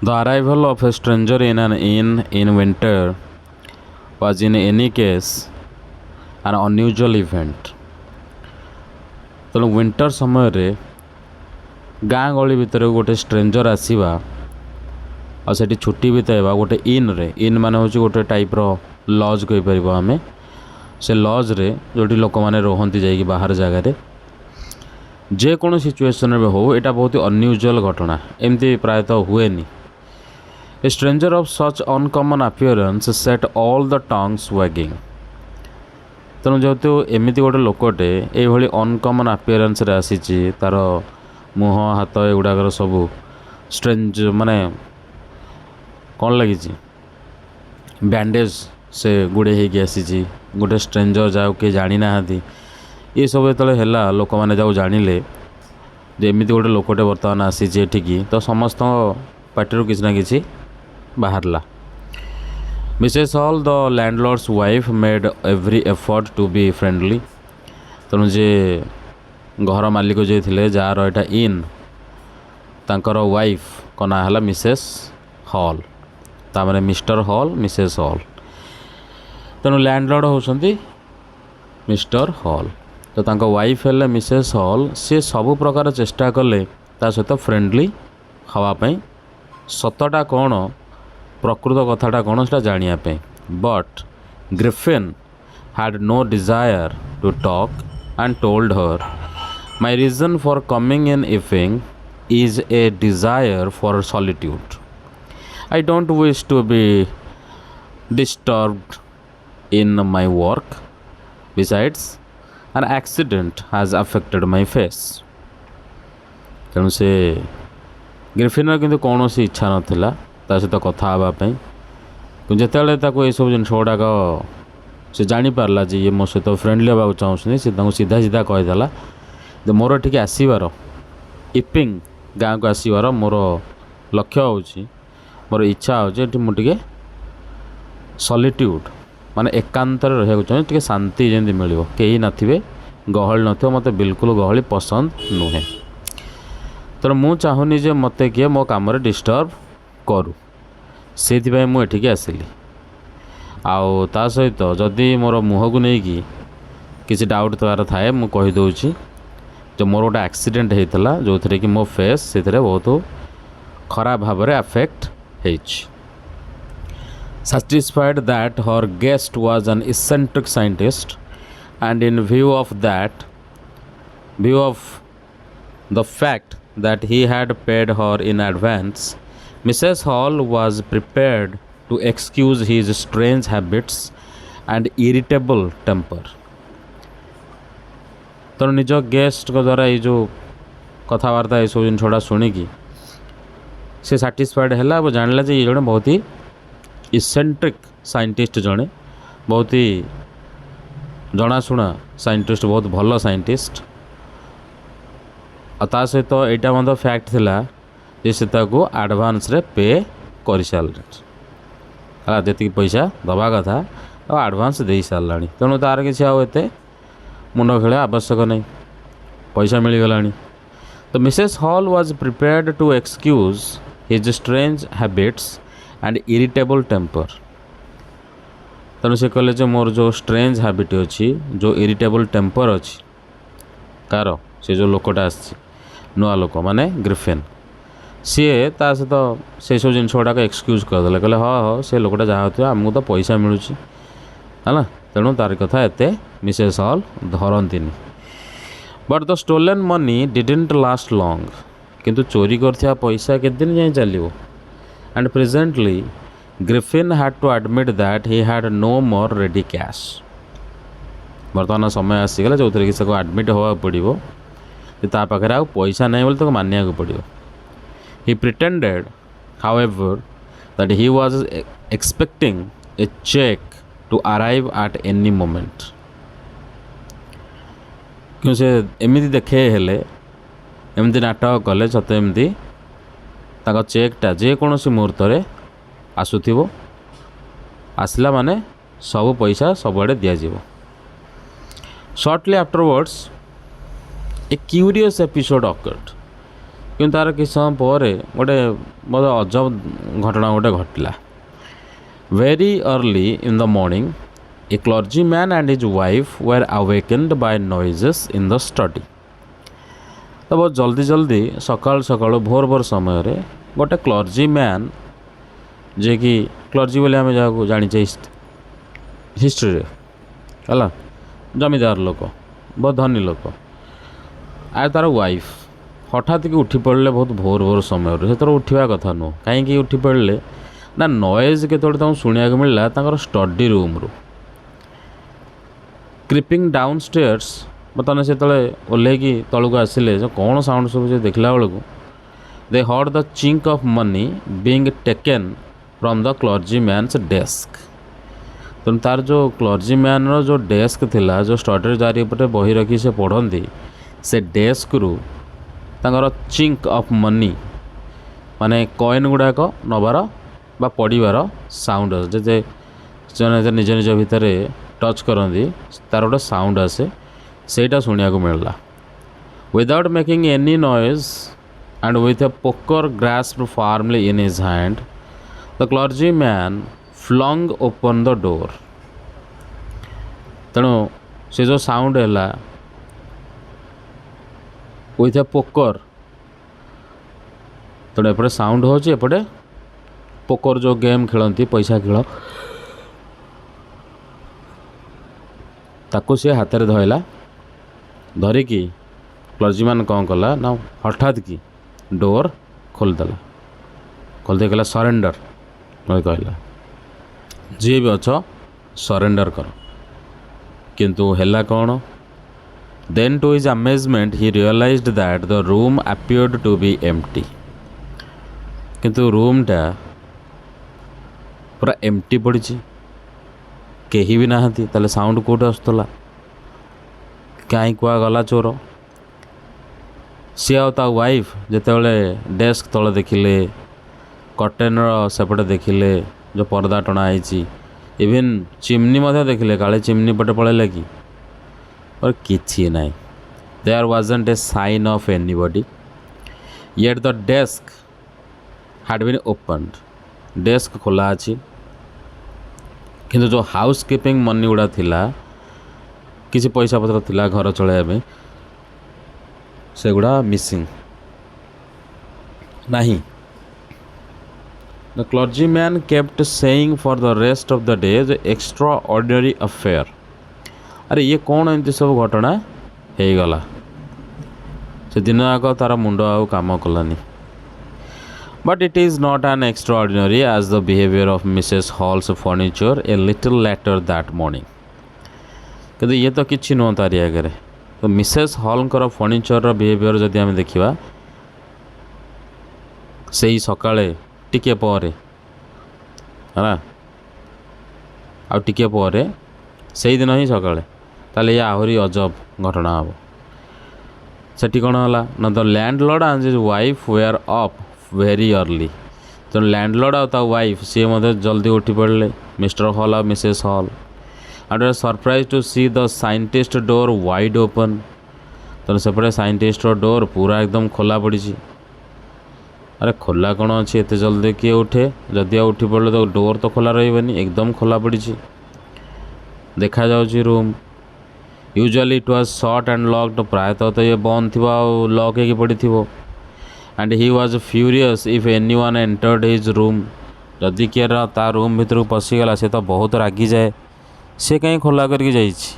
The arrival of a stranger in an inn in winter was in any case an unusual event. ତେଣୁ winter ସମୟରେ ଗାଁ ଗହଳି ଭିତରେ ଗୋଟେ ଷ୍ଟ୍ରେଞ୍ଜର ଆସିବା ଆଉ ସେଠି ଛୁଟି ବିତାଇବା ଗୋଟେ ଇନ୍ରେ, ଇନ୍ ମାନେ ହେଉଛି ଗୋଟେ ଟାଇପ୍ର ଲଜ୍ କହିପାରିବ ଆମେ। ସେ ଲଜ୍ରେ ଯେଉଁଠି ଲୋକମାନେ ରୁହନ୍ତି ଯାଇକି ବାହାର ଜାଗାରେ, ଯେକୌଣସି ସିଚୁଏସନ୍ରେ ହେଉ ଏଇଟା ବହୁତ ଅନ୍ୟୁଜୁଆଲ୍ ଘଟଣା, ଏମିତି ପ୍ରାୟତଃ ହୁଏନି। A stranger of such uncommon appearance set all the tongues wagging. ତେଣୁ ଯେହେତୁ ଏମିତି ଗୋଟେ ଲୋକଟେ ଏଇଭଳି ଅନକମନ୍ ଆପିୟରାନ୍ସରେ ଆସିଛି, ତା'ର ମୁହଁ ହାତ ଏଗୁଡ଼ାକର ସବୁ ଷ୍ଟ୍ରେଞ୍ଜ ମାନେ କ'ଣ ଲାଗିଛି, ବ୍ୟାଣ୍ଡେଜ୍ ସେ ଗୁଡ଼େଇ ହେଇକି ଆସିଛି। ଗୋଟେ ଷ୍ଟ୍ରେଞ୍ଜର ଯାହାକୁ କେହି ଜାଣିନାହାନ୍ତି, ଏସବୁ ଯେତେବେଳେ ହେଲା, ଲୋକମାନେ ଯାହାକୁ ଜାଣିଲେ ଯେ ଏମିତି ଗୋଟେ ଲୋକଟେ ବର୍ତ୍ତମାନ ଆସିଛି ଏଠିକି, ତ ସମସ୍ତଙ୍କ ପାଟିରୁ କିଛି ନା କିଛି ବାହାରିଲା। Mrs Hall, the landlord's wife, made every effort to be friendly. ତେଣୁ ଯେ ଘର ମାଲିକ ଯିଏ ଥିଲେ, ଯାହାର ଏଇଟା ଇନ୍, ତାଙ୍କର ୱାଇଫ୍ଙ୍କ ନାଁ ହେଲା ମିସେସ୍ ହଲ୍। ତାମାନେ ମିଷ୍ଟର ହଲ୍, ମିସେସ୍ ହଲ୍। ତେଣୁ ଲ୍ୟାଣ୍ଡଲର୍ଡ଼ ହେଉଛନ୍ତି ମିଷ୍ଟର ହଲ୍, ତ ତାଙ୍କ ୱାଇଫ୍ ହେଲେ ମିସେସ୍ ହଲ୍। ସେ ସବୁ ପ୍ରକାର ଚେଷ୍ଟା କଲେ ତା ସହିତ ଫ୍ରେଣ୍ଡଲି ହେବା ପାଇଁ, ସତଟା କ'ଣ, ପ୍ରକୃତ କଥାଟା କ'ଣ ସେଟା ଜାଣିବା ପାଇଁ। But Griffin had no desire to talk and told her, my reason for coming in evening is a desire for solitude. I don't wish to be disturbed in my work. Besides, an accident has affected my face. ତେଣୁ ସେ ଗ୍ରିଫିନ୍ର କିନ୍ତୁ କୌଣସି ଇଚ୍ଛା ନଥିଲା ତା ସହିତ କଥା ହେବା ପାଇଁ। କିନ୍ତୁ ଯେତେବେଳେ ତାକୁ ଏସବୁ ଜିନିଷ ଗୁଡ଼ାକ ସେ ଜାଣିପାରିଲା ଯେ ଇଏ ମୋ ସହିତ ଫ୍ରେଣ୍ଡଲି ହେବାକୁ ଚାହୁଁଛନ୍ତି, ସେ ତାଙ୍କୁ ସିଧା ସିଧା କହିଦେଲା ଯେ ମୋର ଏଠିକି ଆସିବାର, ଇପିଂ ଗାଁକୁ ଆସିବାର ମୋର ଲକ୍ଷ୍ୟ ହେଉଛି, ମୋର ଇଚ୍ଛା ହେଉଛି ଏଠି ମୁଁ ଟିକେ ସଲିଟ୍ୟୁଡ଼ ମାନେ ଏକାନ୍ତରେ ରହିବାକୁ ଚାହୁଁଛି, ଟିକେ ଶାନ୍ତି ଯେମିତି ମିଳିବ, କେହି ନଥିବେ, ଗହଳି ନଥିବ, ମୋତେ ବିଲକୁଲ ଗହଳି ପସନ୍ଦ ନୁହେଁ। ତେଣୁ ମୁଁ ଚାହୁଁନି ଯେ ମୋତେ କିଏ ମୋ କାମରେ ଡିଷ୍ଟର୍ବ କରୁ, ସେଇଥିପାଇଁ ମୁଁ ଏଠିକି ଆସିଲି। ଆଉ ତା ସହିତ ଯଦି ମୋର ମୁହଁକୁ ନେଇକି କିଛି ଡାଉଟ୍ ଥିବାର ଥାଏ, ମୁଁ କହିଦେଉଛି ଯେ ମୋର ଗୋଟେ ଆକ୍ସିଡେଣ୍ଟ ହେଇଥିଲା, ଯେଉଁଥିରେ କି ମୋ ଫେସ୍ ସେଥିରେ ବହୁତ ଖରାପ ଭାବରେ ଆଫେକ୍ଟ ହେଇଛି। Satisfied that her guest was an eccentric scientist, and in view of the fact that he had paid her in advance, Mrs. Hall was prepared to excuse his strange habits and irritable temper. ତେଣୁ ନିଜ ଗେଷ୍ଟଙ୍କ ଦ୍ୱାରା ଏଇ ଯେଉଁ କଥାବାର୍ତ୍ତା ଏସବୁ ଜିନିଷଟା ଶୁଣିକି ସେ ସାଟିସ୍ଫାଏଡ଼ ହେଲା ଏବଂ ଜାଣିଲା ଯେ ଇଏ ଜଣେ ବହୁତ ହି ଇସେଣ୍ଟ୍ରିକ୍ ସାଇଣ୍ଟିଷ୍ଟ, ଜଣେ ବହୁତ ହି ଜଣାଶୁଣା ସାଇଣ୍ଟିଷ୍ଟ, ବହୁତ ଭଲ ସାଇଣ୍ଟିଷ୍ଟ। ଆଉ ତା ସହିତ ଏଇଟା ମଧ୍ୟ ଫ୍ୟାକ୍ଟ ଥିଲା ଯେ ସେ ତାକୁ ଆଡ଼ଭାନ୍ସରେ ପେ କରିସାରିଲେ, ହେଲା, ଯେତିକି ପଇସା ଦେବା କଥା ଆଉ ଆଡ଼ଭାନ୍ସ ଦେଇସାରିଲାଣି। ତେଣୁ ତା'ର କିଛି ଆଉ ଏତେ ମୁଣ୍ଡ ଖେଳିବା ଆବଶ୍ୟକ ନାହିଁ, ପଇସା ମିଳିଗଲାଣି। ତ Mrs Hall was prepared to excuse his strange habits and irritable temper. ତେଣୁ ସେ କହିଲେ ଯେ ମୋର ଯେଉଁ ଷ୍ଟ୍ରେଞ୍ଜ ହ୍ୟାବିଟ୍ ଅଛି, ଯେଉଁ ଇରିଟେବଲ୍ ଟେମ୍ପର ଅଛି, କାହାର, ସେ ଯେଉଁ ଲୋକଟା ଆସିଛି ନୂଆ ଲୋକ ମାନେ ଗ୍ରିଫିନ୍, ସିଏ ତା ସହିତ ସେସବୁ ଜିନିଷ ଗୁଡ଼ାକ ଏକ୍ସକ୍ୟୁଜ୍ କରିଦେଲେ। କହିଲେ ହଁ ହଁ ସେ ଲୋକଟା ଯାହା ହେଉଥିବ, ଆମକୁ ତ ପଇସା ମିଳୁଛି, ହେଲା, ତେଣୁ ତାର କଥା ଏତେ ମିସେସ୍ ହଲ୍ ଧରନ୍ତିନି। But the stolen money didn't last long. କିନ୍ତୁ ଚୋରି କରିଥିବା ପଇସା କେତେ ଦିନ ଯାଏଁ ଚାଲିବ? And presently Griffin had to admit that he had no more ready cash. ବର୍ତ୍ତମାନ ସମୟ ଆସିଗଲା ଯେଉଁଥିରେ କି ତାକୁ ଆଡ଼ମିଟ୍ ହେବାକୁ ପଡ଼ିବ ଯେ ତା ପାଖରେ ଆଉ ପଇସା ନାହିଁ ବୋଲି ତାକୁ ମାନିବାକୁ ପଡ଼ିବ। He pretended however that he was expecting a cheque to arrive at any moment. କିନ୍ତୁ ସେ ଏମିତି ଦେଖେଇ ହେଲେ, ଏମିତି ନାଟକ କଲେ ସତେ ଏମିତି ତାଙ୍କ ଚେକ୍ଟା ଯେକୌଣସି ମୁହୂର୍ତ୍ତରେ ଆସୁଥିବ, ଆସିଲା ମାନେ ସବୁ ପଇସା ସବୁଆଡ଼େ ଦିଆଯିବ। ସର୍ଟଲି ଆଫ୍ଟରୱାର୍ଡ଼ସ୍ ଏ କ୍ୟୁରିୟସ୍ ଏପିସୋଡ଼ ଅକର୍ଡ। କିନ୍ତୁ ତା'ର କିଛି ସମୟ ପରେ ଗୋଟେ ମୋତେ ଅଜବ ଘଟଣା ଗୋଟେ ଘଟିଲା। Very early in the morning a clergyman and his wife were awakened by noises in the study। ତ ବହୁତ ଜଲ୍ଦି ଜଲ୍ଦି ସକାଳୁ ସକାଳୁ ଭୋର ଭୋର ସମୟରେ ଗୋଟେ କ୍ଲର୍ଜିମ୍ୟାନ୍, ଯିଏକି କ୍ଲର୍ଜି ବୋଲି ଆମେ ଯାହାକୁ ଜାଣିଛେ ହିଷ୍ଟ୍ରିରେ ହେଲା, ଜମିଦାର ଲୋକ, ବହୁତ ଧନୀ ଲୋକ, ଆଉ ତା'ର ୱାଇଫ୍ ହଠାତ୍ କି ଉଠି ପଡ଼ିଲେ ବହୁତ ଭୋର ଭୋର ସମୟରେ। ସେତେବେଳେ ଉଠିବା କଥା ନୁହଁ। କାହିଁକି ଉଠି ପଡ଼ିଲେ ନା ନଏଜ୍ କେତେବେଳେ ତାଙ୍କୁ ଶୁଣିବାକୁ ମିଳିଲା ତାଙ୍କର ଷ୍ଟଡି ରୁମ୍ରୁ। କ୍ରିପିଂ ଡାଉନ୍ ଷ୍ଟେୟର୍ସ, ବର୍ତ୍ତମାନ ସେତେବେଳେ ଓହ୍ଲେଇକି ତଳକୁ ଆସିଲେ, ଯେ କ'ଣ ସାଉଣ୍ଡ ସବୁ ସେ ଦେଖିଲା ବେଳକୁ they heard the chink of money being taken from the clergyman's desk. ତେଣୁ ତାର ଯେଉଁ କ୍ଲର୍ଜିମ୍ୟାନ୍ର ଯେଉଁ ଡେସ୍କ ଥିଲା, ଯେଉଁ ଷ୍ଟଡିର ଚାରିପଟେ ବହି ରଖି ସେ ପଢ଼ନ୍ତି, ସେ ଡେସ୍କରୁ ତାଙ୍କର ଚିଙ୍କ ଅଫ୍ ମନି ମାନେ କଏନ୍ ଗୁଡ଼ାକ ନେବାର ବା ପଡ଼ିବାର ସାଉଣ୍ଡ ଆସେ। ଯେ ସେମାନେ ନିଜ ନିଜ ଭିତରେ ଟଚ୍ କରନ୍ତି, ତାର ଗୋଟେ ସାଉଣ୍ଡ ଆସେ, ସେଇଟା ଶୁଣିବାକୁ ମିଳିଲା। Without making any noise and with a poker grasped firmly in his hand the clergyman flung open the door. ତେଣୁ ସେ ଯେଉଁ ସାଉଣ୍ଡ ହେଲା ୱିଥ୍ ଏ ପୋକର୍, ତେଣୁ ଏପଟେ ସାଉଣ୍ଡ ହେଉଛି, ଏପଟେ ପୋକର ଯେଉଁ ଗେମ୍ ଖେଳନ୍ତି, ପଇସା ଖେଳ, ତାକୁ ସେ ହାତରେ ଧଇଲା। ଧରିକି କ୍ଲର୍ଜିମ୍ୟାନ୍ କ'ଣ କଲା ନା ହଠାତ୍ କି ଡୋର୍ ଖୋଲିଦେଲା। ଖୋଲିଦେଇ କହିଲା ସରେଣ୍ଡର, କହିଲା ଯିଏ ବି ଅଛ ସରେଣ୍ଡର କର। କିନ୍ତୁ ହେଲା କ'ଣ? Then to his amazement he realised that the room appeared to be empty. କିନ୍ତୁ ରୁମ୍ଟା ପୁରା ଏମ୍ପ୍ଟି ପଡ଼ିଛି, କେହି ବି ନାହାନ୍ତି। ତାହେଲେ ସାଉଣ୍ଡ କେଉଁଠି ଆସୁଥିଲା? କାହିଁ କୁହାଗଲା ଚୋର? ସିଏ ଆଉ ତା ୱାଇଫ୍ ଯେତେବେଳେ ଡେସ୍କ ତଳେ ଦେଖିଲେ, କର୍ଟେନ୍ର ସେପଟେ ଦେଖିଲେ ଯେଉଁ ପର୍ଦା ଟଣା ହେଇଛି, ଇଭିନ୍ ଚିମ୍ନି ମଧ୍ୟ ଦେଖିଲେ, କାଳେ ଚିମ୍ନି ପଟେ ପଳେଇଲା କି, କିଛି ନାହିଁ। There wasn't a sign of anybody yet the desk had been opened. Desk ଖୋଲା ଅଛି, କିନ୍ତୁ ଯେଉଁ ହାଉସ୍ କିପିଂ ମନି ଗୁଡ଼ା ଥିଲା, କିଛି ପଇସା ପତ୍ର ଥିଲା ଘର ଚଳାଇବା ପାଇଁ, ସେଗୁଡ଼ା ମିସିଂ ନାହିଁ। The clergyman kept saying for the rest of the day ଯେ ଏକ୍ସଟ୍ରା ଅର୍ଡ଼ିନାରୀ ଆଫେୟାର। ଆରେ ଇଏ କ'ଣ ଏମିତି ସବୁ ଘଟଣା ହେଇଗଲା? ସେ ଦିନ ଯାକ ତା'ର ମୁଣ୍ଡ ଆଉ କାମ କଲାନି। But it is not an extraordinary as the behavior of Mrs. Hall's furniture a little later that morning। କିନ୍ତୁ ଇଏ ତ କିଛି ନୁହଁ ତାରି ଆଗରେ। ତ ମିସେସ୍ ହଲ୍ଙ୍କର ଫର୍ଣ୍ଣିଚର୍ର ବିହେଭିଅର୍ ଯଦି ଆମେ ଦେଖିବା, ସେଇ ସକାଳେ ଟିକେ ପରେ ହେଲା, ଆଉ ଟିକେ ପରେ ସେଇଦିନ ହିଁ ସକାଳେ, ତାହେଲେ ଇଏ ଆହୁରି ଅଜବ ଘଟଣା ହେବ। ସେଠି କ'ଣ ହେଲା ନା the landlord and his wife were up very early. ତେଣୁ ଲ୍ୟାଣ୍ଡଲର୍ଡ଼ ଆଉ ତା ୱାଇଫ୍ ସିଏ ମଧ୍ୟ ଜଲ୍ଦି ଉଠି ପଡ଼ିଲେ, ମିଷ୍ଟର ହଲ୍ ଆଉ Mrs Hall, and were surprise to see the scientist door wide open. ତେଣୁ ସେପଟେ ସାଇଣ୍ଟିଷ୍ଟର ଡୋର୍ ପୁରା ଏକଦମ ଖୋଲା ପଡ଼ିଛି। ଆରେ ଖୋଲା କ'ଣ ଅଛି, ଏତେ ଜଲ୍ଦି କିଏ ଉଠେ? ଯଦି ଆଉ ଉଠି ପଡ଼ିଲେ ତ ଡୋର୍ ତ ଖୋଲା ରହିବନି, ଏକଦମ ଖୋଲା ପଡ଼ିଛି। ଦେଖାଯାଉଛି room. Usually it was shut and locked. ପ୍ରାୟତଃ ତ ଇଏ ବନ୍ଦ ଥିବ ଆଉ ଲକ୍ ହେଇକି ପଡ଼ିଥିବ। and he was furious if anyone entered his room। ଯଦି କିଏ ତା ରୁମ୍ ଭିତରକୁ ପଶିଗଲା ସେ ତ ବହୁତ ରାଗିଯାଏ। ସେ କାହିଁ ଖୋଲା କରିକି ଯାଇଛି?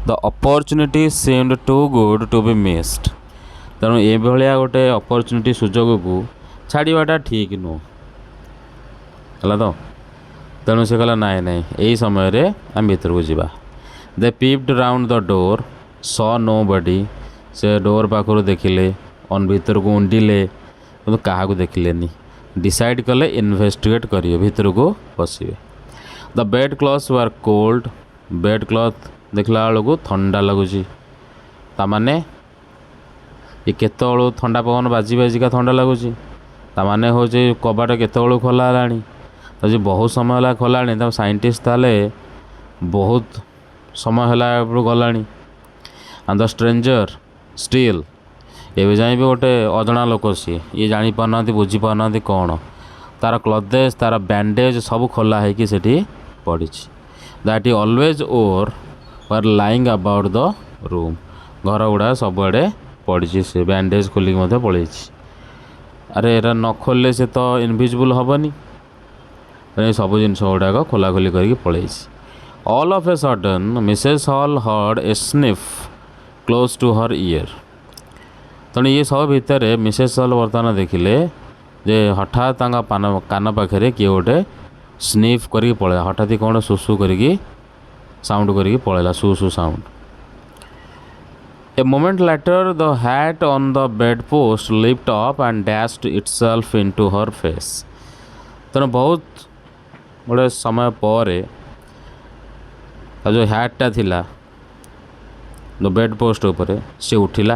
ଦ opportunity seemed too good to be missed। ତେଣୁ ଏଭଳିଆ ଗୋଟେ ଅପରଚ୍ୟୁନିଟି, ସୁଯୋଗକୁ ଛାଡ଼ିବାଟା ଠିକ୍ ନୁହଁ, ହେଲା ତ। ତେଣୁ ସେ କହିଲା ନାଇଁ ନାଇଁ, ଏଇ ସମୟରେ ଆମେ ଭିତରକୁ ଯିବା। ଦେ ପିପ୍ଡ ରାଉଣ୍ଡ ଦ ଡୋର୍ ସ नो ବଡି। ସେ ଡୋର୍ ପାଖରୁ ଦେଖିଲେ, ଭିତରକୁ ଉଣ୍ଡିଲେ, କିନ୍ତୁ କାହାକୁ ଦେଖିଲେନି। ଡିସାଇଡ଼୍ କଲେ ଇନଭେଷ୍ଟିଗେଟ୍ କରିବେ, ଭିତରକୁ ପଶିବେ। The bed cloth were cold. Bed cloth ଦେଖିଲା ବେଳକୁ ଥଣ୍ଡା ଲାଗୁଛି। ତାମାନେ ଏ କେତେବେଳୁ ଥଣ୍ଡା ପବନ ବାଜି ବାଜିକା ଥଣ୍ଡା ଲାଗୁଛି। ତାମାନେ ହେଉଛି କବାଟ କେତେବେଳୁ ଖୋଲା ହେଲାଣି। ଯଦି ବହୁତ ସମୟ ହେଲା ଖୋଲାଣି, ତ ସାଇଣ୍ଟିଷ୍ଟ ତାହେଲେ ବହୁତ ସମୟ ହେଲା ଏପଟୁ ଗଲାଣି। ଆଣ୍ଡ ଦ ଷ୍ଟ୍ରେଞ୍ଜର ଷ୍ଟିଲ୍ ଏବେ ଯାଏଁ ବି ଗୋଟେ ଅଜଣା ଲୋକ ସିଏ, ଇଏ ଜାଣିପାରୁନାହାନ୍ତି ବୁଝିପାରୁନାହାନ୍ତି କ'ଣ ତାର କ୍ଲଥେଜ୍ ତାର ବ୍ୟାଣ୍ଡେଜ୍ ସବୁ ଖୋଲା ହେଇକି ସେଠି ପଡ଼ିଛି। That he always wore were lying about the room. ଘର ଗୁଡ଼ାକ ସବୁଆଡ଼େ ପଡ଼ିଛି, ସେ ବ୍ୟାଣ୍ଡେଜ୍ ଖୋଲିକି ମଧ୍ୟ ପଳେଇଛି। ଆରେ ଏରା ନ ଖୋଲିଲେ ସେ ତ ଇନଭିଜିବୁଲ୍ ହେବନି, ସବୁ ଜିନିଷ ଗୁଡ଼ାକ ଖୋଲାଖୋଲି କରିକି ପଳେଇଛି। All of a sudden Mrs Hall heard a sniff close to her ear. ତେଣୁ ଇଏ ସବୁ ଭିତରେ ମିସେସ୍ ହଲ୍ ବର୍ତ୍ତମାନ ଦେଖିଲେ ଯେ ହଠାତ୍ ତାଙ୍କ କାନ ପାଖରେ କିଏ ଗୋଟେ ସ୍ନିଫ୍ କରିକି ପଳେଇଲା। ହଠାତ୍ କ'ଣ ସୁସୁ କରିକି ସାଉଣ୍ଡ କରିକି ପଳେଇଲା, ସୁ ସୁ sound. A moment later the hat on the bedpost lift up and dashed itself into her face. ତେଣୁ ବହୁତ ଗୋଟେ ସମୟ ପରେ ଯେଉଁ ହ୍ୟାଟ୍ଟା ଥିଲା ବେଡ୍ ପୋଷ୍ଟ ଉପରେ ସେ ଉଠିଲା।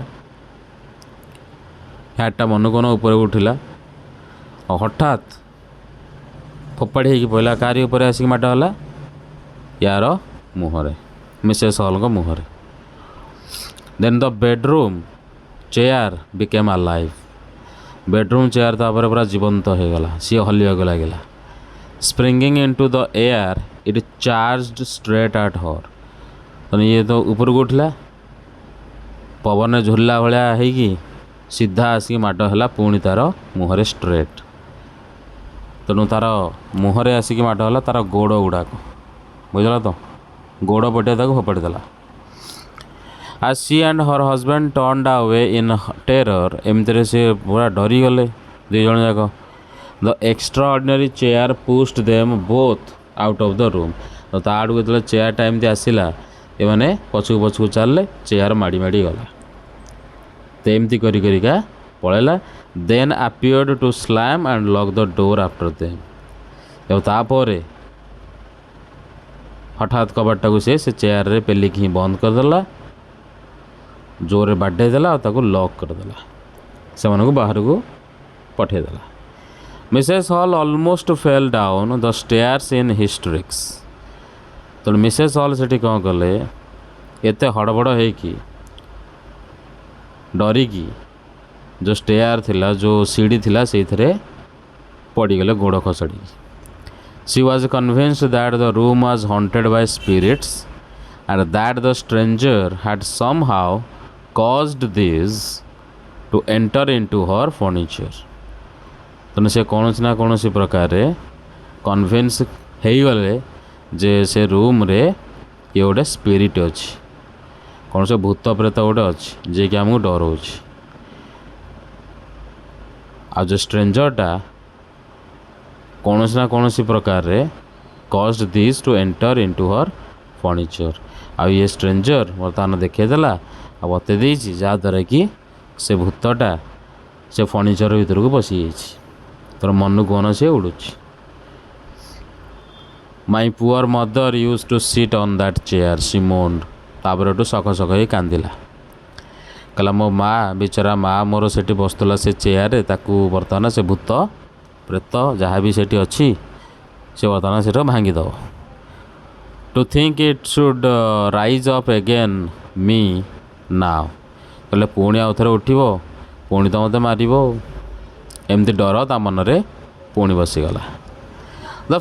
ହ୍ୟାଟ୍ଟା ମନକୁ ଉପରେ ଉଠିଲା ଆଉ ହଠାତ୍ ଫୋପାଡ଼ି ହେଇକି ପଡ଼ିଲା। କାରି ଉପରେ ଆସିକି ମାଡ଼ ହେଲା? ୟାର ମୁହଁରେ, ମିସେସ୍ ହଲ୍ଙ୍କ ମୁହଁରେ। Then the bedroom chair became alive. Bedroom chair ତାପରେ ପୁରା ଜୀବନ୍ତ ହୋଇଗଲା, ସିଏ ହଲିବାକୁ ଲାଗିଲା। Springing into the air it charged straight at her. ଇଏ ତ ଉପରକୁ ଉଠିଲା, ପବନରେ ଝୁଲିଲା ଭଳିଆ ହେଇକି ସିଧା ଆସିକି ମାଡ଼ ହେଲା ପୁଣି ତାର ମୁହଁରେ ଷ୍ଟ୍ରେଟ୍। ତେଣୁ ତାର ମୁହଁରେ ଆସିକି ମାଡ଼ ହେଲା ତାର ଗୋଡ଼ ଗୁଡ଼ାକ, ବୁଝିଲ ତ, ଗୋଡ଼ ପଟେ ତାକୁ ଫୋପାଡ଼ି ଦେଲା। As she and her husband turned away in terror, ଏମିତିରେ ସେ ପୁରା ଡରିଗଲେ ଦୁଇ ଜଣ ଯାକ। The extraordinary chair pushed them both out of the room। ତ ତା ଆଡ଼କୁ ଯେତେବେଳେ ଚେୟାରଟା ଏମିତି ଆସିଲା ଏମାନେ ପଛକୁ ପଛକୁ ଚାଲିଲେ, ଚେୟାର ମାଡ଼ି ମାଡ଼ି ଗଲା। ତ ଏମିତି କରି କରିକା ପଳେଇଲା। ଦେନ୍ appeared to slam and lock the door after them। ଆଉ ତାପରେ ହଠାତ୍ କବାଟଟାକୁ ସେ ଚେୟାରରେ ପେଲିକି ହିଁ ବନ୍ଦ କରିଦେଲା, ଜୋରରେ ବାଡ଼େଇ ଦେଲା ଆଉ ତାକୁ ଲକ୍ କରିଦେଲା, ସେମାନଙ୍କୁ ବାହାରକୁ ପଠାଇଦେଲା। Mrs Hall almost fell down the stairs in hysterics. ତେଣୁ ମିସେସ୍ ହଲ୍ ସେଠି କ'ଣ କଲେ, ଏତେ ହଡ଼ବଡ଼ ହେଇକି ଡରିକି ଯେଉଁ ଷ୍ଟେୟାର ଥିଲା, ଯେଉଁ ସିଡ଼ି ଥିଲା, ସେଇଥିରେ ପଡ଼ିଗଲେ ଗୋଡ଼ ଖସଡ଼ିକି। She was convinced that the room was haunted by spirits and that the stranger had somehow caused these to enter into her furniture। ତେଣୁ ସେ କୌଣସି ନା କୌଣସି ପ୍ରକାରରେ କନଭିନ୍ସ ହେଇଗଲେ ଯେ ସେ ରୁମ୍ରେ ଇଏ ଗୋଟେ ସ୍ପିରିଟ୍ ଅଛି, କୌଣସି ଭୂତ ପ୍ରେତ ଗୋଟେ ଅଛି ଯିଏକି ଆମକୁ ଡରଉଛି। ଆଉ ଯେଉଁ ଷ୍ଟ୍ରେଞ୍ଜରଟା କୌଣସି ନା କୌଣସି ପ୍ରକାରରେ caused these to enter into her furniture। ଆଉ ଇଏ ଷ୍ଟ୍ରେଞ୍ଜର ବର୍ତ୍ତମାନ ଦେଖେଇଦେଲା ଆଉ ବତେଇ ଦେଇଛି ଯାହାଦ୍ୱାରା କି ସେ ଭୂତଟା ସେ ଫର୍ଣ୍ଣିଚର ଭିତରକୁ ପଶିଯାଇଛି। ତୋର ମନକୁ ମନ ସେ ଉଡ଼ୁଛି। My poor mother used to sit on that chair she moaned. ତାପରେ ଏଠୁ ସଖ ସଖ ହେଇ କାନ୍ଦିଲା, କହିଲା ମୋ ମାଆ, ବିଚରା ମାଆ ମୋର ସେଠି ବସୁଥିଲା ସେ ଚେୟାରରେ, ତାକୁ ବର୍ତ୍ତମାନ ସେ ଭୂତ ପ୍ରେତ ଯାହା ବି ସେଠି ଅଛି ସେ ବର୍ତ୍ତମାନ ସେଟା ଭାଙ୍ଗିଦେବ। To think it should rise up again me now. କହିଲେ ପୁଣି ଆଉ ଥରେ ଉଠିବ, ପୁଣି ତ ମୋତେ ମାରିବ। ଏମିତି ଡର ତା ମନରେ ପୁଣି ବସିଗଲା। ଦ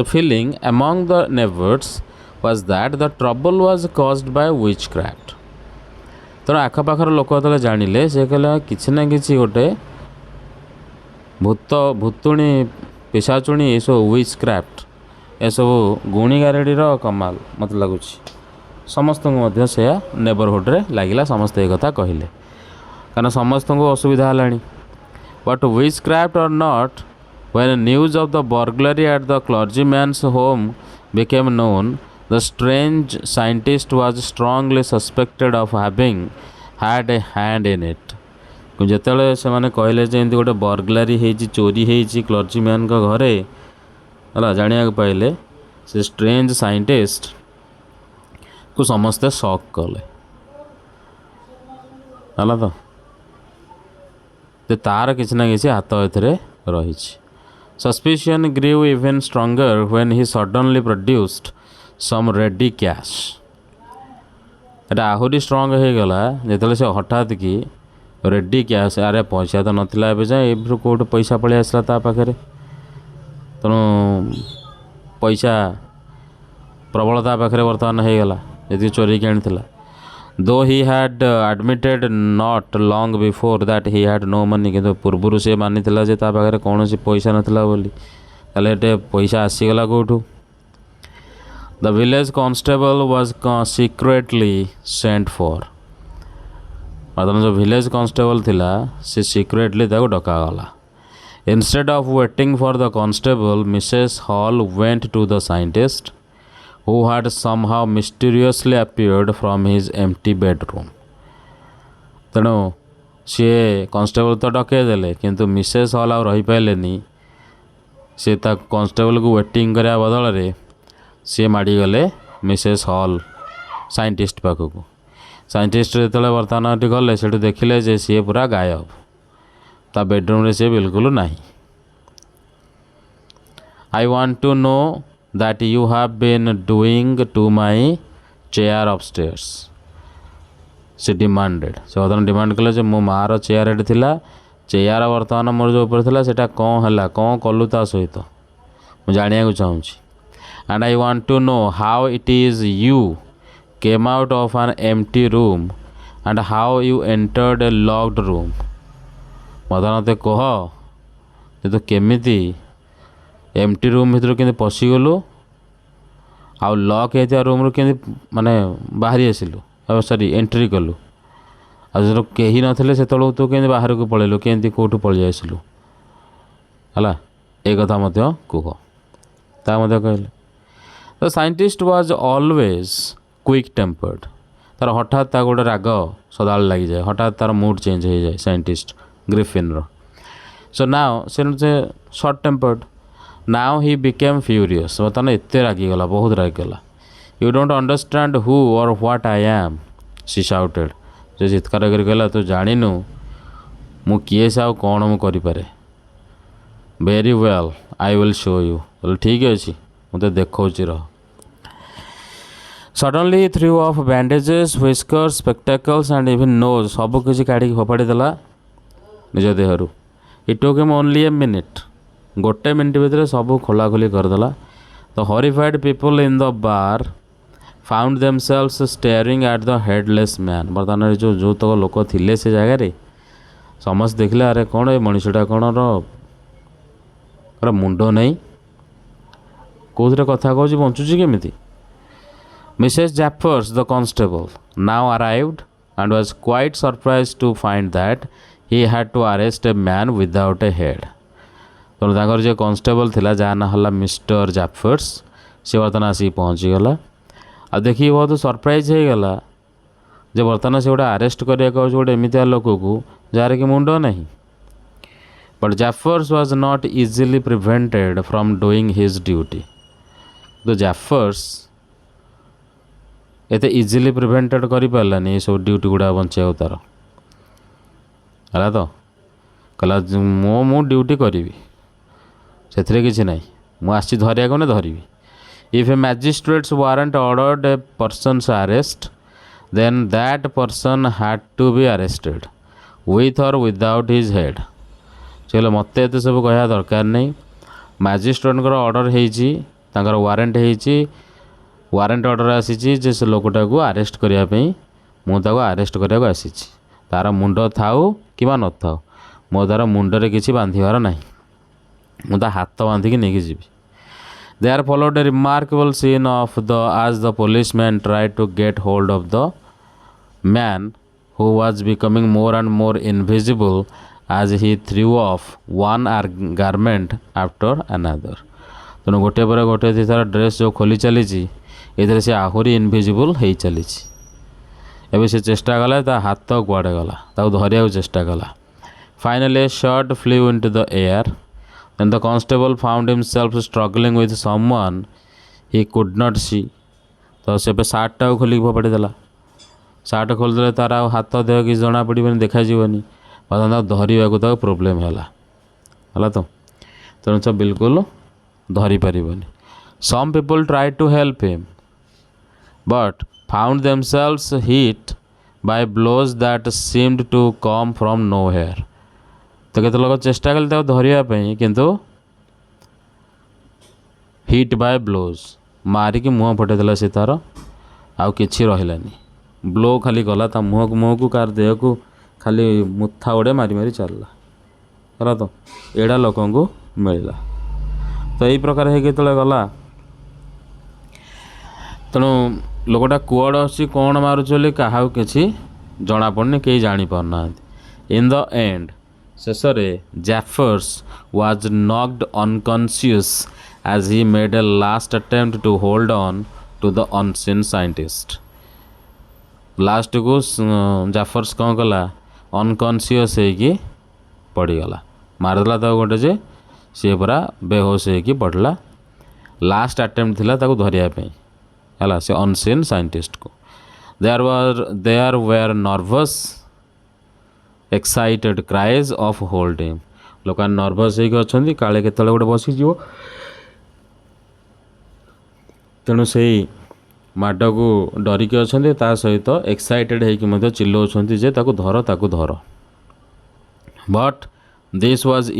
filling among the neighbors was that the trouble was caused by witchcraft। ତେଣୁ ଆଖପାଖର ଲୋକ ଯେତେବେଳେ ଜାଣିଲେ, ସେ କହିଲେ କିଛି ନା କିଛି ଗୋଟେ ଭୂତୁଣୀ ପିଶାଚୁଣୀ ଏସବୁ ୱିଚକ୍ରାଫ୍ଟ, ଏସବୁ ଗୁଣି ଗାରେଡ଼ିର କମାଲ ମୋତେ ଲାଗୁଛି। ସମସ୍ତଙ୍କୁ ମଧ୍ୟ ସେୟା ନେବରହୁଡ଼ରେ ଲାଗିଲା, ସମସ୍ତେ ଏ କଥା କହିଲେ, କାରଣ ସମସ୍ତଙ୍କୁ ଅସୁବିଧା ହେଲାଣି। But witchcraft or not, when news of the burglary at the clergyman's home became known, the strange scientist was strongly suspected of having had a hand in it। ଯେତେବେଳେ ସେମାନେ କହିଲେ ଯେ ଏମିତି ଗୋଟେ ବର୍ଗଲାରୀ ହେଇଛି, ଚୋରି ହେଇଛି କ୍ଲର୍ଜିମ୍ୟାନଙ୍କ ଘରେ ହେଲା, ଜାଣିବାକୁ ପାଇଲେ ସେ ଷ୍ଟ୍ରେଞ୍ଜ ସାଇଣ୍ଟିଷ୍ଟକୁ ସମସ୍ତେ ସକ୍ କଲେ, ହେଲା ତ ତାର କିଛି ନା କିଛି ହାତ ଏଥିରେ ରହିଛି। Suspicion grew even stronger when he suddenly produced some ready cash। ଏଇଟା ଆହୁରି ଷ୍ଟ୍ରଙ୍ଗ ହେଇଗଲା ଯେତେବେଳେ ସେ ହଠାତ୍ କି ରେଡ଼ି କ୍ୟାସ୍, ଆରେ ପଇସା ତ ନଥିଲା ଏବେ ଯାଏଁ, ଏବେରୁ କେଉଁଠୁ ପଇସା ପଳେଇ ଆସିଲା ତା ପାଖରେ, ତେଣୁ ପଇସା ପ୍ରବଳ ତା ପାଖରେ ବର୍ତ୍ତମାନ ହେଇଗଲା ଯେତିକି ଚୋରେଇକି ଆଣିଥିଲା। Though he had admitted not long before that he had no money, କିନ୍ତୁ ପୂର୍ବରୁ ସେ ମାନିଥିଲା ଯେ ତା ପାଖରେ କୌଣସି ପଇସା ନଥିଲା ବୋଲି। ତାହେଲେ ଏଟେ ପଇସା ଆସିଗଲା କେଉଁଠୁ? The village constable was secretly sent for. ବର୍ତ୍ତମାନ ଯେଉଁ ଭିଲେଜ୍ କନଷ୍ଟେବଲ୍ ଥିଲା ସେ ସିକ୍ରେଟଲି ତାକୁ ଡକାଗଲା। Instead of waiting for the constable, Mrs Hall went to the scientist who had somehow mysteriously appeared from his empty bedroom। ତେଣୁ ସିଏ constable ତ ଡକେଇ ଦେଲେ, କିନ୍ତୁ ମିସେସ୍ ହଲ୍ ଆଉ ରହିପାରିଲେନି। ସେ ତା କନଷ୍ଟେବଲ୍କୁ ୱେଟିଂ କରିବା ବଦଳରେ ସିଏ ମାଡ଼ିଗଲେ ମିସେସ୍ ହଲ୍ ସାଇଣ୍ଟିଷ୍ଟ ପାଖକୁ। ସାଇଣ୍ଟିଷ୍ଟ ଯେତେବେଳେ ବର୍ତ୍ତମାନ ଏଠି ଗଲେ, ସେଠୁ ଦେଖିଲେ ଯେ ସିଏ ପୁରା ଗାୟବ, ତା ବେଡ଼ରୁମ୍ରେ ସିଏ ବିଲକୁଲ ନାହିଁ। I want to know that you have been doing to my chair upstairs, ସେ ଡିମାଣ୍ଡେଡ଼। ସେ ବର୍ତ୍ତମାନ ଡିମାଣ୍ଡ କଲେ ଯେ ମୋ ମାଆର ଚେୟାର ଏଠି ଥିଲା, ଚେୟାର ବର୍ତ୍ତମାନ ମୋର ଯେଉଁ ଉପରେ ଥିଲା ସେଇଟା କ'ଣ ହେଲା, କ'ଣ କଲୁ ତା ସହିତ, ମୁଁ ଜାଣିବାକୁ ଚାହୁଁଛି। and I want to know how it is you came out of an empty room and how you entered a locked room। ବର୍ତ୍ତମାନ ମୋତେ କହ ଯେ ତୁ କେମିତି ଏମ୍ପ୍ଟି ରୁମ୍ ଭିତରୁ କେମିତି ପଶିଗଲୁ, ଆଉ ଲକ୍ ହେଇଥିବା ରୁମ୍ରୁ କେମିତି ମାନେ ବାହାରି ଆସିଲୁ, ସରି ଏଣ୍ଟ୍ରି କଲୁ, ଆଉ ଯେତେବେଳେ କେହି ନଥିଲେ ସେତେବେଳକୁ ତୁ କେମିତି ବାହାରକୁ ପଳେଇଲୁ, କେମିତି କେଉଁଠୁ ପଳେଇ ଆସିଲୁ ହେଲା, ଏ କଥା ମଧ୍ୟ କୁହ। ତା ମଧ୍ୟ କହିଲେ। The scientist was always quick tempered. ତାର ହଠାତ୍ ତାକୁ ଗୋଟେ ରାଗ ସଦାବେଳେ ଲାଗିଯାଏ, ହଠାତ୍ ତାର ମୁଡ୍ ଚେଞ୍ଜ ହେଇଯାଏ ସାଇଣ୍ଟିଷ୍ଟ ଗ୍ରିଫିନ୍ର। ସୋ ନାଓ ସେ short tempered. Now he became furious. ବର୍ତ୍ତମାନ ଏତେ ରାଗିଗଲା, ବହୁତ ରାଗିଗଲା। You don't understand who or what I am, she shouted. ସେ ଚିତ୍କାର କରି କହିଲା, ତୁ ଜାଣିନୁ ମୁଁ କିଏ ସେ ଆଉ କ'ଣ ମୁଁ କରିପାରେ। Very well I will show you. କହିଲେ ଠିକ୍ ଅଛି, ମୁଁ ତ ଦେଖାଉଛି ରହ। Suddenly he threw off bandages, whiskers, spectacles and even nose, ସବୁ କିଛି କାଢ଼ିକି ଫୋପାଡ଼ି ଦେଲା ନିଜ ଦେହରୁ। It took him only a minute. ଗୋଟେ ମିନିଟ୍ ଭିତରେ ସବୁ ଖୋଲାଖୋଲି କରିଦେଲା। The horrified people in the bar found themselves staring at the headless man. ବର୍ତ୍ତମାନ ଯେଉଁତକ ଲୋକ ଥିଲେ ସେ ଜାଗାରେ ସମସ୍ତେ ଦେଖିଲେ, ଆରେ କ'ଣ ଏ ମଣିଷଟା କ'ଣର ମୁଣ୍ଡ ନାହିଁ, କେଉଁଥିରେ କଥା କହୁଛି, ବଞ୍ଚୁଛି କେମିତି। Mrs Jaffers the constable now arrived and was quite surprise to find that he had to arrest a man without a head. ତେଣୁ ତାଙ୍କର ଯିଏ କନଷ୍ଟେବଲ୍ ଥିଲା, ଯାହା ନାଁ ହେଲା ମିଷ୍ଟର ଜାଫର୍ସ, ସେ ବର୍ତ୍ତମାନ ଆସିକି ପହଞ୍ଚିଗଲା। ଆଉ ଦେଖିକି ବହୁତ ସରପ୍ରାଇଜ୍ ହେଇଗଲା ଯେ ବର୍ତ୍ତମାନ ସେ ଗୋଟେ ଆରେଷ୍ଟ କରିବାକୁ ଆଉଛି ଗୋଟେ ଏମିତିଆ ଲୋକକୁ ଯାହାର କି ମୁଣ୍ଡ ନାହିଁ। But Jaffers was not easily prevented from doing his duty. ତ ଜାଫର୍ସ ଏତେ ଇଜିଲି ପ୍ରିଭେଣ୍ଟେଡ୍ କରିପାରିଲାନି ଏସବୁ ଡ୍ୟୁଟି ଗୁଡ଼ା ବଞ୍ଚାଇବାକୁ ତାର, ହେଲା ତ। କହିଲା ମୁଁ ଡ୍ୟୁଟି କରିବି, ସେଥିରେ କିଛି ନାହିଁ, ମୁଁ ଆସିଛି ଧରିବାକୁ ନା ଧରିବି। If a magistrate's warrant ordered a person's arrest, then that person had to be arrested with or without his head. ସେ କହିଲେ ମୋତେ ଏତେ ସବୁ କହିବା ଦରକାର ନାହିଁ, ମ୍ୟାଜିଷ୍ଟ୍ରେଟ୍ଙ୍କର ଅର୍ଡ଼ର ହେଇଛି, ତାଙ୍କର ୱାରେଣ୍ଟ ହେଇଛି, ୱାରେଣ୍ଟ ଅର୍ଡ଼ର ଆସିଛି ଯେ ସେ ଲୋକଟାକୁ ଆରେଷ୍ଟ କରିବା ପାଇଁ, ମୁଁ ତାକୁ ଆରେଷ୍ଟ କରିବାକୁ ଆସିଛି। ତା'ର ମୁଣ୍ଡ ଥାଉ କିମ୍ବା ନଥାଉ, ମୋ ତା'ର ମୁଣ୍ଡରେ କିଛି ବାନ୍ଧିବାର ନାହିଁ, ମୁଁ ତା ହାତ ବାନ୍ଧିକି ନେଇକି ଯିବି। There followed a remarkable scene of the as the policeman tried to get hold of the man who was becoming more and more invisible as he threw off one garment after another. ତେଣୁ ଗୋଟିଏ ପରେ ଗୋଟିଏ ତାର dress ଯେଉଁ ଖୋଲି ଚାଲିଛି, ଏଥିରେ ସେ ଆହୁରି ଇନଭିଜିବଲ୍ ହେଇ ଚାଲିଛି। ଏବେ ସେ ଚେଷ୍ଟା କଲା, ତା ହାତ କୁଆଡ଼େ ଗଲା, ତାକୁ ଧରିବାକୁ ଚେଷ୍ଟା କଲା। Finally a shirt flew into the air. Then the constable found himself struggling with someone he could not see। ତ ସେ ସାର୍ଟଟାକୁ ଖୋଲିକି ଫୋପାଡ଼ି ଦେଲା। ସାର୍ଟ ଖୋଲିଦେଲେ ତାର ଆଉ ହାତ ଦେହ କିଛି ଜଣାପଡ଼ିବନି, ଦେଖାଯିବନି, ବର୍ତ୍ତମାନ ତାକୁ ଧରିବାକୁ ତାକୁ ପ୍ରୋବ୍ଲେମ୍ ହେଲା ତ। ତେଣୁ ସେ ବିଲକୁଲ ଧରିପାରିବନି। Some people try to help him but found themselves hit by blows that seemed to come from nowhere। तो केते लोग चेष्टा कले ताको धरिया पई किंतु हिट बाय ब्लोज मारिकी मुँह फटेदेला से तार आउ किछि रहिलानी ब्लो खाली गला ता मुँह को कार देह को खाली मुथा गोड़े मारी मारी चलला है तो एड़ा लोक को मिलला। तो यही प्रकार है गला तेणु लोकटा कुआड़ अच्छी कौन मारुच क्या किसी जना पड़नी कहीं जापना। इन द एंड शेष Jaffers was knocked unconscious as he made a last attempt to hold on to the unseen scientist. Last को जैफर्स कौन कला अनकॉन्शियस होगी पड़गला मारिदेला तो गोटे जे सी पूरा बेहोश होगी पड़ला। लास्ट अटेम्प्ट थिला ताको धरियापी है से अनसीन साइंटिस्ट को। There were nervous excited cries of hold him. लोक नर्वस होती काले के गोटे बसीज तेणु से माड को डरिकी अच्छा ता सहित एक्साइटेड होकर चिल्लाउछंती जे ताकू धर। But this was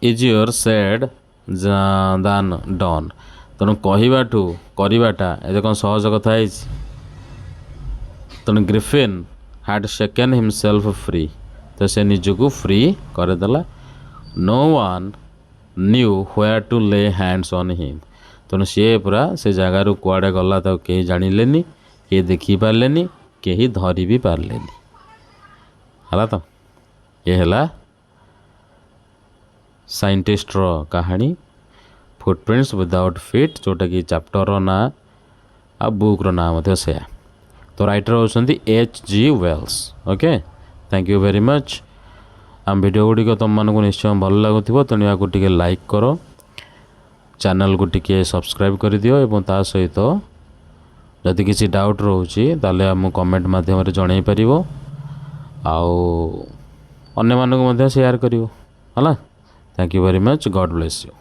easier said than done. तेणु कहवाठू करवाटा ये कौन सहज कथा है। तेणु Griffin had shaken himself free तो से निजको फ्री करदेला। No one knew where to lay hands on him. तेणु सी पूरा से जगार कुआड़े गला तो कहीं जानिलेनी कहीं देखी पार्लेनी कहीं धरी भी पार्लेनी है। तो ये है साइंटिस्ट रो कहानी फुटप्रिंट्स विदाउट फीट जोटा कि चैप्टर ना आ बुक ना से। तो राइटर होती H.G. Wells. Okay thank you very much. आम वीडियो गुड़िक तुम मानक निश्चय भल लगुव तेणु या टे लाइक कर चैनल को टे सब्सक्राइब कर दियो एवं ता सहित जदि किसी डाउट रोचे ताले आम कमेंट माध्यम जन पार आउ अन्य मानक शेयर करियो है। Thank you very much. God bless you.